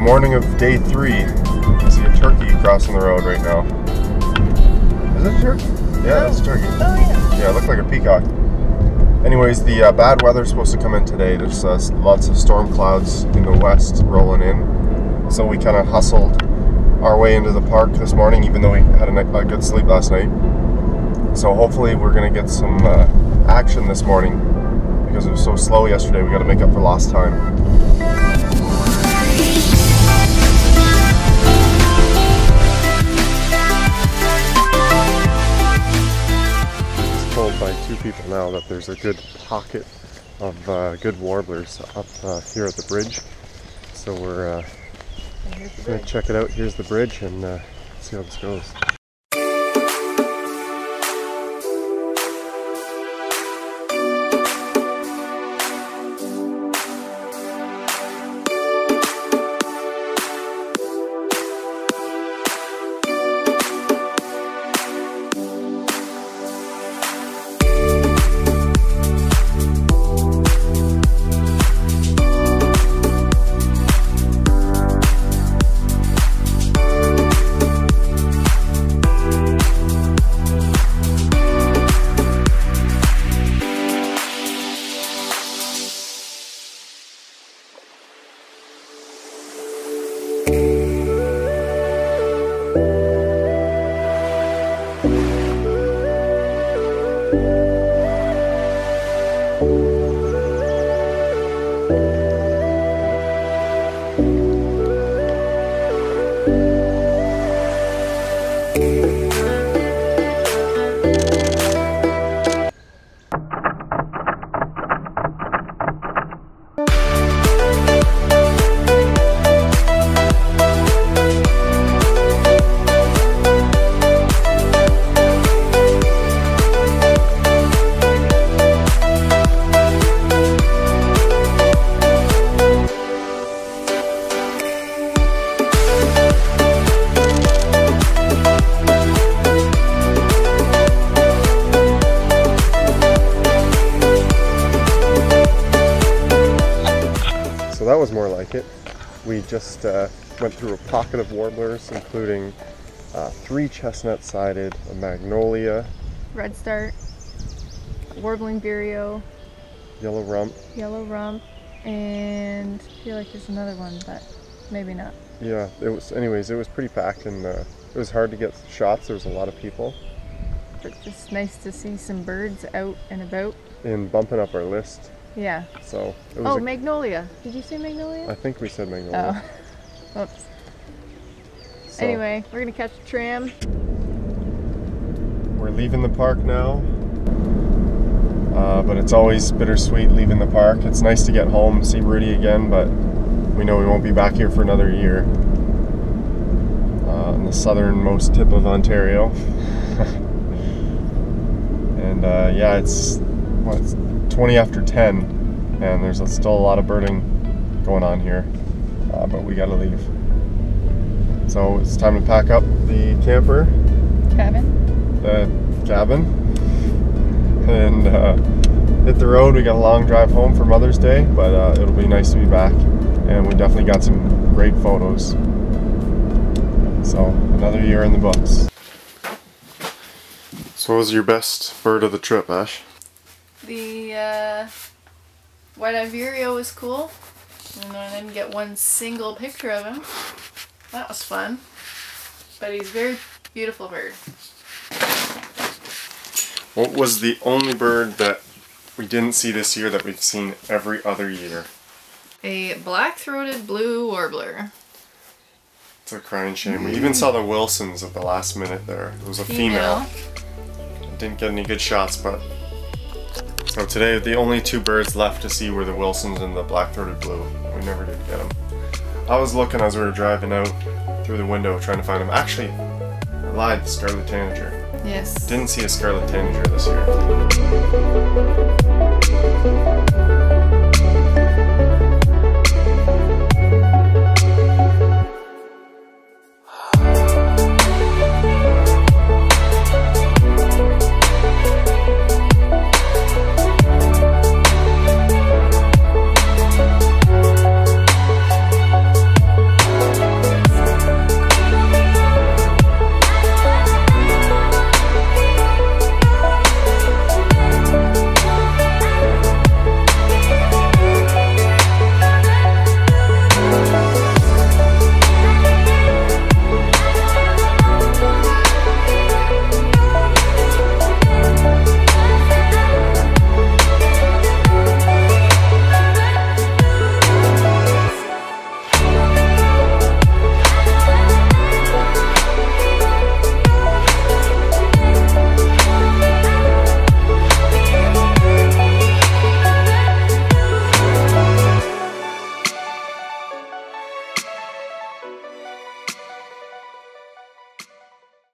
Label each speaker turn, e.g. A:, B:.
A: morning of day 3. I see a turkey crossing the road right now. Is it a turkey? Yeah, that's a turkey.
B: Oh yeah.
A: Yeah, it looked like a peacock. Anyways, the bad weather's supposed to come in today. There's lots of storm clouds in the west rolling in. So we kind of hustled our way into the park this morning, even though we had a good sleep last night. So hopefully we're going to get some action this morning. Because it was so slow yesterday, we got to make up for lost time. Told by 2 people now that there's a good pocket of good warblers up here at the bridge, so we're gonna check it out. Here's the bridge and see how this goes. That was more like it. We just went through a pocket of warblers, including 3 chestnut-sided, a magnolia,
B: Redstart, warbling VIREO,
A: yellow rump,
B: and I feel like there's another one, but maybe not.
A: Yeah, it was. Anyways, it was pretty packed, and it was hard to get shots. There was a lot of people.
B: But just nice to see some birds out and about.
A: And bumping up our list.
B: Yeah.
A: So it was
B: Magnolia. Did you say magnolia?
A: I think we said magnolia.
B: Oh. Oops. So, anyway, we're gonna catch a tram.
A: We're leaving the park now. But it's always bittersweet leaving the park. It's nice to get home, see Rudy again, but we know we won't be back here for another year. On the southernmost tip of Ontario. And yeah, it's 20 after 10, and there's still a lot of birding going on here, but we gotta leave. So it's time to pack up the cabin, and hit the road. We got a long drive home for Mother's Day, but it'll be nice to be back, and we definitely got some great photos. So another year in the books. So what was your best bird of the trip, Ash?
B: The white-eyed VIREO was cool, and I didn't get one single picture of him. That was fun, but he's a very beautiful bird.
A: What was the only bird that we didn't see this year that we've seen every other year?
B: A black-throated blue warbler.
A: It's a crying shame. We even saw the Wilsons at the last minute there. It was a female. Didn't get any good shots, but... So today, the only 2 birds left to see were the Wilsons and the black-throated blue. We never did get them. I was looking as we were driving out through the window trying to find them. Actually, I lied, the scarlet tanager.
B: Yes.
A: Didn't see a scarlet tanager this year.